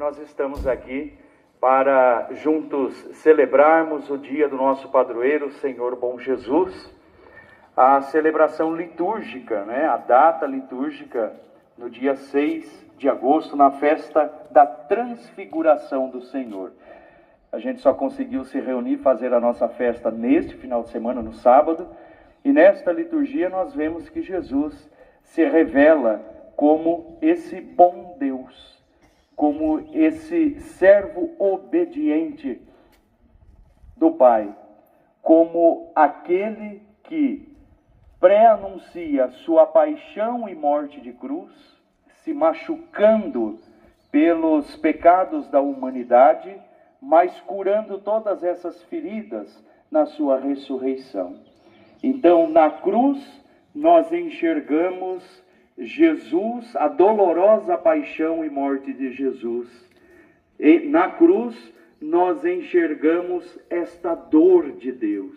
nós estamos aqui para juntos celebrarmos o dia do nosso padroeiro, Senhor Bom Jesus, a celebração litúrgica, a data litúrgica, no dia 6 de agosto, na festa da Transfiguração do Senhor. A gente só conseguiu se reunir, fazer a nossa festa neste final de semana, no sábado, e nesta liturgia nós vemos que Jesus se revela como esse bom Deus, como esse servo obediente do Pai, como aquele que pré-anuncia sua paixão e morte de cruz, se machucando pelos pecados da humanidade, mas curando todas essas feridas na sua ressurreição. Então, na cruz, nós enxergamos Jesus, a dolorosa paixão e morte de Jesus. E na cruz, nós enxergamos esta dor de Deus.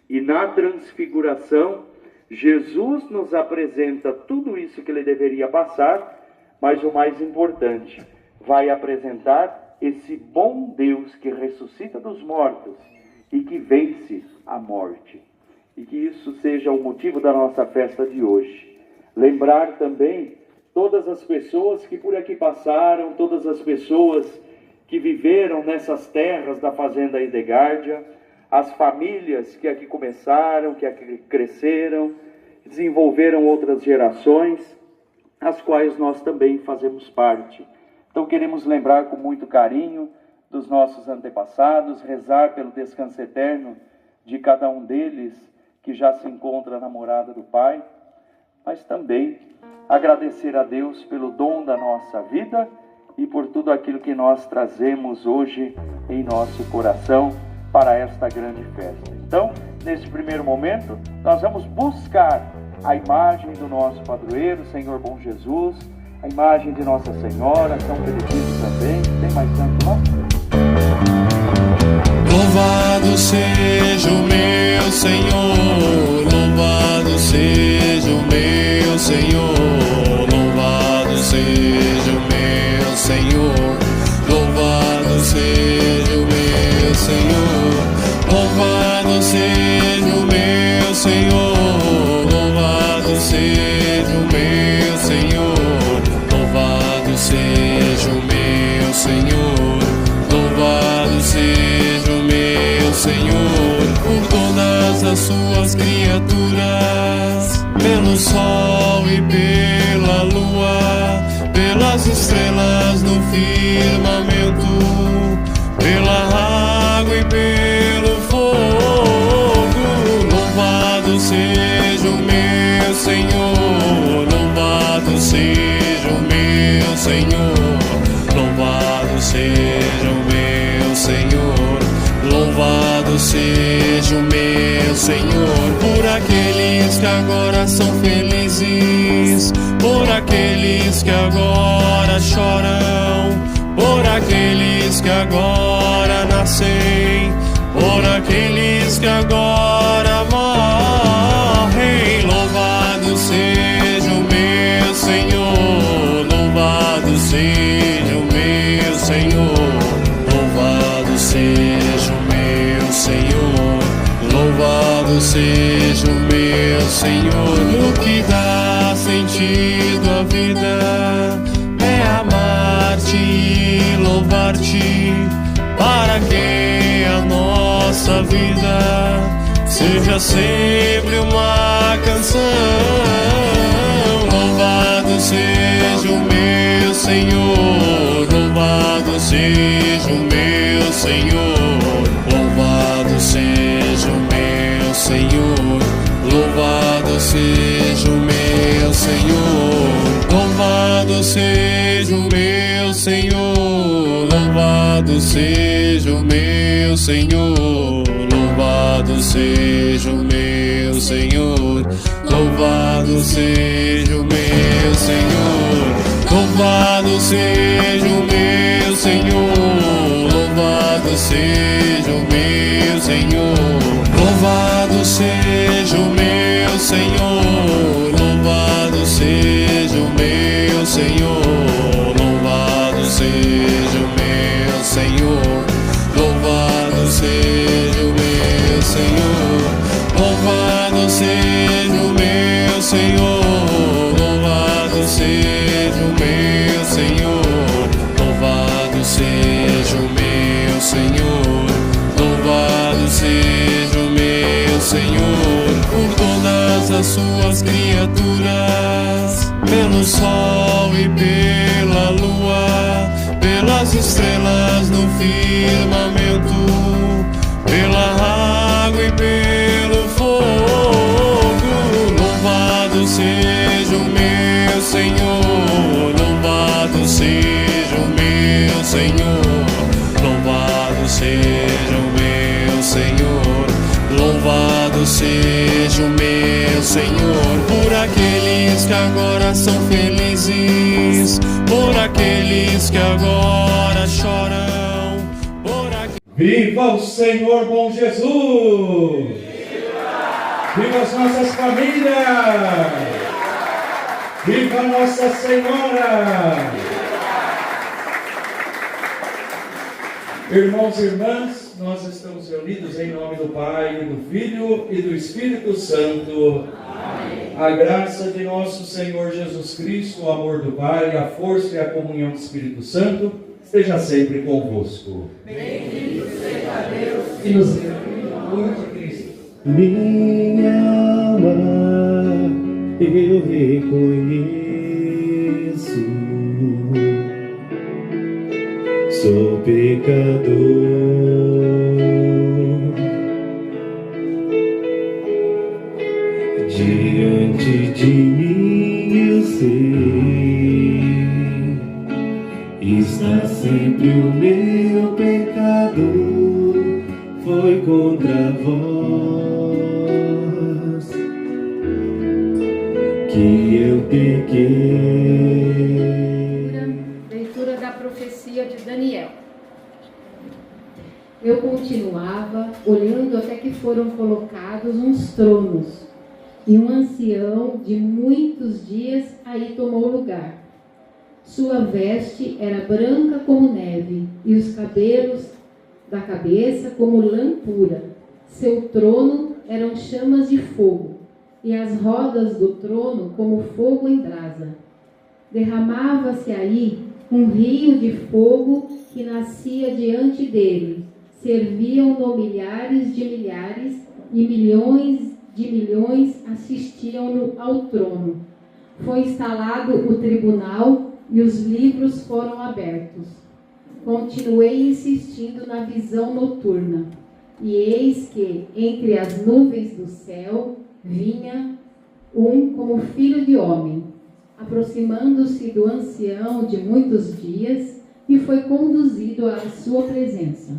E na transfiguração, Jesus nos apresenta tudo isso que ele deveria passar, mas o mais importante, vai apresentar esse bom Deus que ressuscita dos mortos e que vence a morte. E que isso seja o motivo da nossa festa de hoje. Lembrar também todas as pessoas que por aqui passaram, todas as pessoas que viveram nessas terras da Fazenda Edegárdia, as famílias que aqui começaram, que aqui cresceram, desenvolveram outras gerações, as quais nós também fazemos parte. Então queremos lembrar com muito carinho dos nossos antepassados, rezar pelo descanso eterno de cada um deles que já se encontra na morada do Pai, mas também agradecer a Deus pelo dom da nossa vida e por tudo aquilo que nós trazemos hoje em nosso coração para esta grande festa. Então, neste primeiro momento, nós vamos buscar a imagem do nosso padroeiro, Senhor Bom Jesus, a imagem de Nossa Senhora, São Benedito também. Tem mais santo lá? Louvado seja o meu Senhor, louvado seja o meu Senhor, louvado seja o meu Senhor, louvado seja o meu Senhor, louvado seja o meu Senhor, louvado seja o meu Senhor, louvado seja o meu Senhor, louvado seja o meu Senhor, por todas as suas criaturas, pelo sol e pela lua, pelas estrelas no firmamento, pela água e pelo fogo. Louvado seja o meu Senhor, louvado seja o meu Senhor, louvado seja o meu Senhor, louvado seja o meu Senhor, por aqueles que agora são felizes, por aqueles que agora choram, por aqueles que agora nascem, por aqueles que agora morrem. Louvado seja o meu Senhor, louvado seja o meu Senhor, louvado seja o meu Senhor, louvado seja o meu Senhor. O que dá sentido à vida é amar-te e louvar-te, para que a nossa vida seja sempre uma canção. Louvado seja o meu Senhor, louvado seja o meu Senhor, louvado seja o meu Senhor, louvado seja o meu Senhor, louvado seja o meu Senhor, louvado seja o meu Senhor, louvado seja o meu Senhor, louvado seja o meu Senhor, louvado seja o meu Senhor, louvado seja o meu Senhor, louvado seja o meu Senhor, louvado seja o meu Senhor, louvado seja o as suas criaturas, pelo sol e pela lua, pelas estrelas no firmamento, pela água e pelo fogo. Louvado seja o meu Senhor, louvado seja o meu Senhor, louvado seja o meu Senhor, louvado seja o meu Senhor, por aqueles que agora são felizes, por aqueles que agora choram, por aqueles... Viva o Senhor bom Jesus! Viva as nossas famílias! Viva Nossa Senhora! Irmãos e irmãs, nós estamos reunidos em nome do Pai, do Filho e do Espírito Santo. Amém. A graça de nosso Senhor Jesus Cristo, o amor do Pai, a força e a comunhão do Espírito Santo esteja sempre convosco. Bendito seja Deus e nos reúne no amor de Cristo. Minha alma, eu reconheço, sou pecador. Diante de mim eu sei, está sempre o meu pecado, foi contra vós que eu pequei. Leitura da profecia de Daniel. Eu continuava olhando até que foram colocados uns tronos, e um ancião de muitos dias aí tomou lugar. Sua veste era branca como neve, e os cabelos da cabeça como lã pura. Seu trono eram chamas de fogo, e as rodas do trono como fogo em brasa. Derramava-se aí um rio de fogo que nascia diante dele. Serviam-no milhares de milhares, e milhões de milhões assistiam-no ao trono. Foi instalado o tribunal e os livros foram abertos. Continuei insistindo na visão noturna, e eis que, entre as nuvens do céu, vinha um como filho de homem, aproximando-se do ancião de muitos dias, e foi conduzido à sua presença.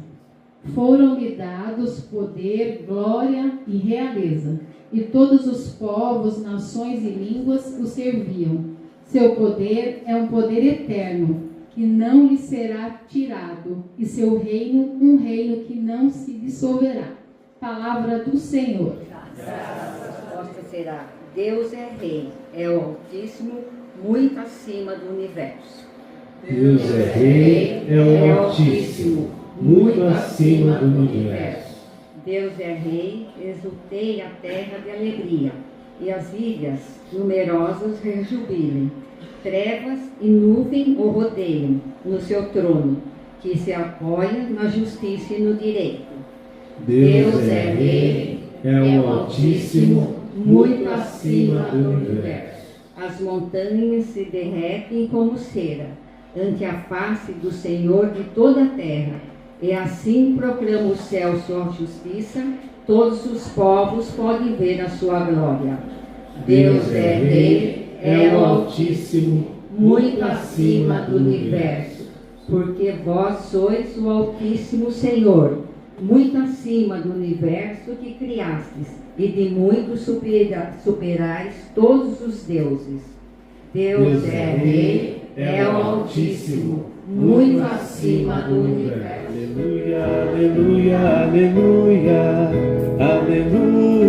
Foram-lhe dados poder, glória e realeza, e todos os povos, nações e línguas o serviam. Seu poder é um poder eterno, que não lhe será tirado, e seu reino, um reino que não se dissolverá. Palavra do Senhor. A resposta será: Deus é Rei, é o Altíssimo, muito acima do universo. Deus é Rei, é o Altíssimo, muito acima do universo. Deus é Rei, exultei a terra de alegria, e as ilhas numerosas rejubilem. Trevas e nuvem o rodeiam no seu trono, que se apoia na justiça e no direito. Deus é Rei, é o Altíssimo, muito acima do universo. As montanhas se derretem como cera ante a face do Senhor de toda a terra, e assim proclama o céu sua justiça, todos os povos podem ver a sua glória. Deus é Rei, é o Altíssimo, muito acima do universo, porque vós sois o Altíssimo Senhor, muito acima do universo que criastes, e de muito superais todos os deuses. Deus é Rei, é o Altíssimo, muito acima do universo. Aleluia, aleluia, aleluia, aleluia.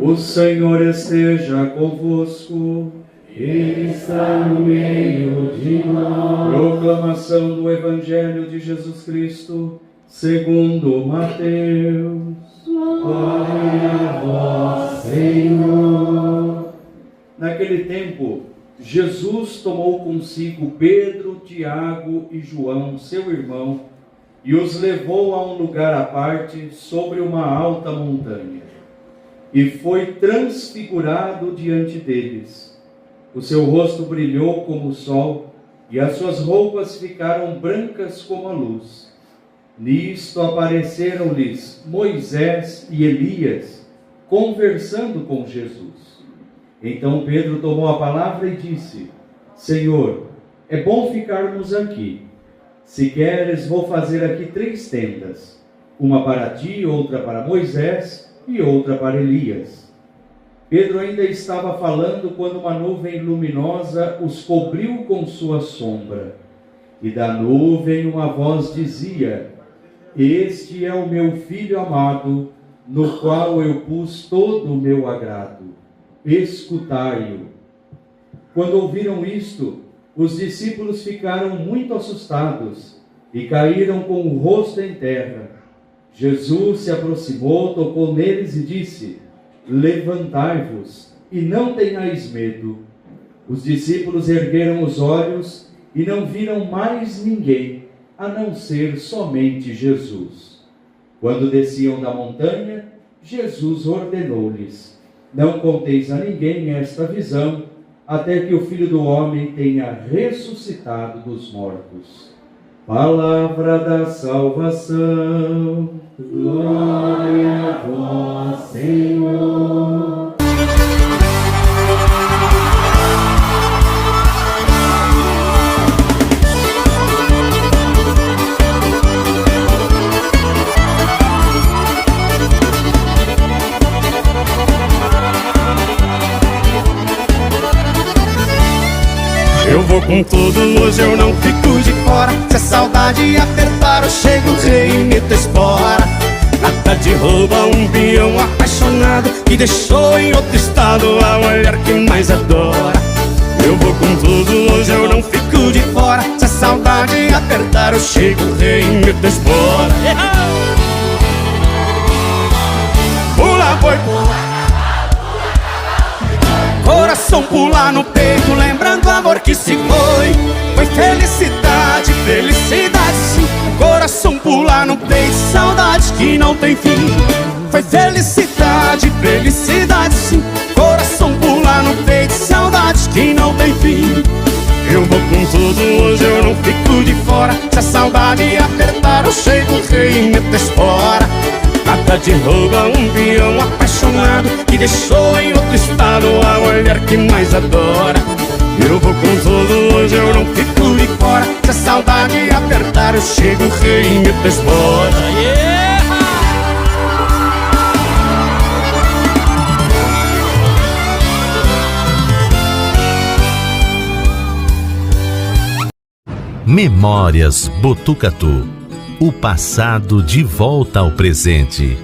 O Senhor esteja convosco. Ele está no meio de nós. Proclamação do Evangelho de Jesus Cristo, segundo Mateus. Glória a vós, Senhor. Naquele tempo, Jesus tomou consigo Pedro, Tiago e João, seu irmão, e os levou a um lugar à parte sobre uma alta montanha. E foi transfigurado diante deles. O seu rosto brilhou como o sol, e as suas roupas ficaram brancas como a luz. Nisto apareceram-lhes Moisés e Elias, conversando com Jesus. Então Pedro tomou a palavra e disse: Senhor, é bom ficarmos aqui. Se queres, vou fazer aqui 3 tendas, uma para ti, outra para Moisés e outra para Elias. Pedro ainda estava falando quando uma nuvem luminosa os cobriu com sua sombra. E da nuvem uma voz dizia: Este é o meu Filho amado, no qual eu pus todo o meu agrado. Escutai-o. Quando ouviram isto, os discípulos ficaram muito assustados e caíram com o rosto em terra. Jesus se aproximou, tocou neles e disse: Levantai-vos e não tenhais medo. Os discípulos ergueram os olhos e não viram mais ninguém, a não ser somente Jesus. Quando desciam da montanha, Jesus ordenou-lhes: Não conteis a ninguém esta visão, até que o Filho do Homem tenha ressuscitado dos mortos. Palavra da salvação. Glória a vós, Senhor. Eu vou com tudo, hoje eu não fico de fora. Se a saudade apertar, eu chego, rei e meto espora. Nada de rouba um peão apaixonado que deixou em outro estado a mulher que mais adora. Eu vou com tudo, hoje eu não fico de fora. Se a saudade apertar, eu chego, rei e meto espora. Pula, boi, pula. Coração pula no peito, lembrando o amor que se foi. Foi felicidade, felicidade sim. Coração pula no peito, saudade que não tem fim. Foi felicidade, felicidade sim. Coração pula no peito, saudade que não tem fim. Eu vou com tudo, hoje eu não fico de fora. Se a saudade apertar, eu chego, rei e meto espora. Nada de rouba um peão apaixonado que deixou em outro estado a mulher que mais adora. Eu vou com tudo, hoje eu não fico de fora. Se a saudade apertar, eu chego, rei e meto espora. Memórias Botucatu. O passado de volta ao presente.